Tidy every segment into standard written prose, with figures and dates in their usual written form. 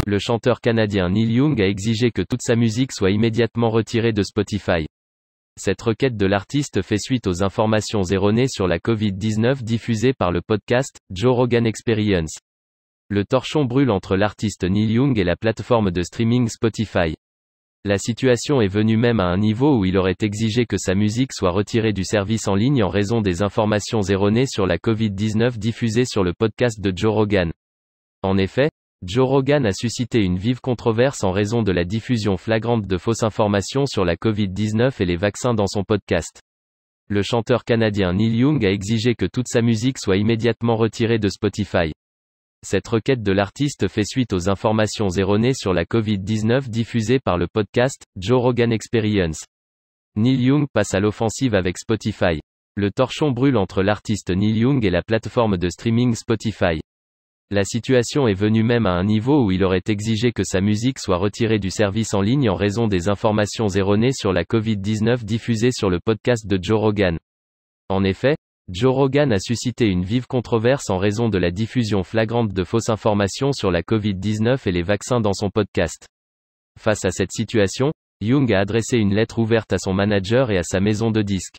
Le chanteur canadien Neil Young a exigé que toute sa musique soit immédiatement retirée de Spotify. Cette requête de l'artiste fait suite aux informations erronées sur la Covid-19 diffusées par le podcast Joe Rogan Experience. Le torchon brûle entre l'artiste Neil Young et la plateforme de streaming Spotify. La situation est venue même à un niveau où il aurait exigé que sa musique soit retirée du service en ligne en raison des informations erronées sur la Covid-19 diffusées sur le podcast de Joe Rogan. En effet, Joe Rogan a suscité une vive controverse en raison de la diffusion flagrante de fausses informations sur la Covid-19 et les vaccins dans son podcast. Le chanteur canadien Neil Young a exigé que toute sa musique soit immédiatement retirée de Spotify. Cette requête de l'artiste fait suite aux informations erronées sur la Covid-19 diffusées par le podcast Joe Rogan Experience. Neil Young passe à l'offensive avec Spotify. Le torchon brûle entre l'artiste Neil Young et la plateforme de streaming Spotify. La situation est venue même à un niveau où il aurait exigé que sa musique soit retirée du service en ligne en raison des informations erronées sur la Covid-19 diffusées sur le podcast de Joe Rogan. En effet, Joe Rogan a suscité une vive controverse en raison de la diffusion flagrante de fausses informations sur la Covid-19 et les vaccins dans son podcast. Face à cette situation, Young a adressé une lettre ouverte à son manager et à sa maison de disques.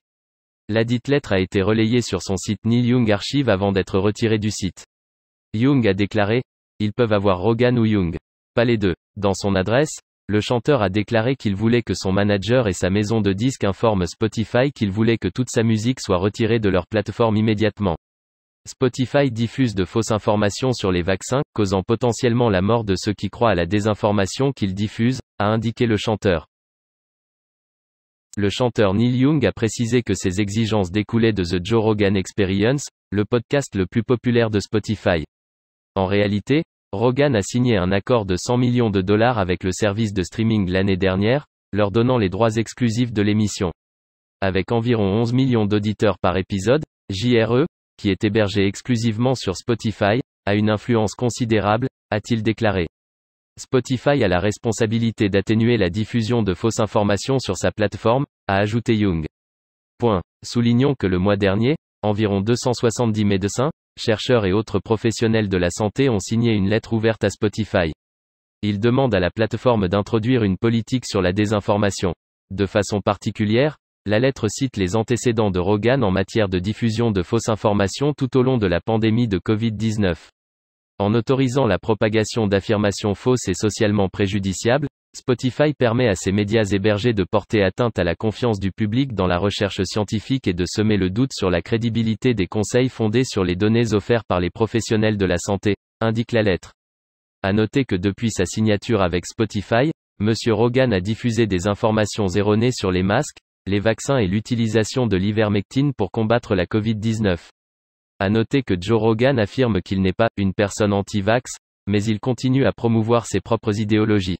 Ladite lettre a été relayée sur son site Neil Young Archive avant d'être retirée du site. Young a déclaré « Ils peuvent avoir Rogan ou Young. Pas les deux ». Dans son adresse, le chanteur a déclaré qu'il voulait que son manager et sa maison de disques informent Spotify qu'il voulait que toute sa musique soit retirée de leur plateforme immédiatement. Spotify diffuse de fausses informations sur les vaccins, causant potentiellement la mort de ceux qui croient à la désinformation qu'ils diffusent, a indiqué le chanteur. Le chanteur Neil Young a précisé que ses exigences découlaient de The Joe Rogan Experience, le podcast le plus populaire de Spotify. En réalité, Rogan a signé un accord de $100 millions avec le service de streaming l'année dernière, leur donnant les droits exclusifs de l'émission. Avec environ 11 millions d'auditeurs par épisode, JRE, qui est hébergé exclusivement sur Spotify, a une influence considérable, a-t-il déclaré. Spotify a la responsabilité d'atténuer la diffusion de fausses informations sur sa plateforme, a ajouté Young. Soulignons que le mois dernier, environ 270 médecins, chercheurs et autres professionnels de la santé ont signé une lettre ouverte à Spotify. Ils demandent à la plateforme d'introduire une politique sur la désinformation. De façon particulière, la lettre cite les antécédents de Rogan en matière de diffusion de fausses informations tout au long de la pandémie de Covid-19. En autorisant la propagation d'affirmations fausses et socialement préjudiciables, Spotify permet à ces médias hébergés de porter atteinte à la confiance du public dans la recherche scientifique et de semer le doute sur la crédibilité des conseils fondés sur les données offertes par les professionnels de la santé, indique la lettre. À noter que depuis sa signature avec Spotify, M. Rogan a diffusé des informations erronées sur les masques, les vaccins et l'utilisation de l'ivermectine pour combattre la Covid-19. À noter que Joe Rogan affirme qu'il n'est pas une personne anti-vax, mais il continue à promouvoir ses propres idéologies.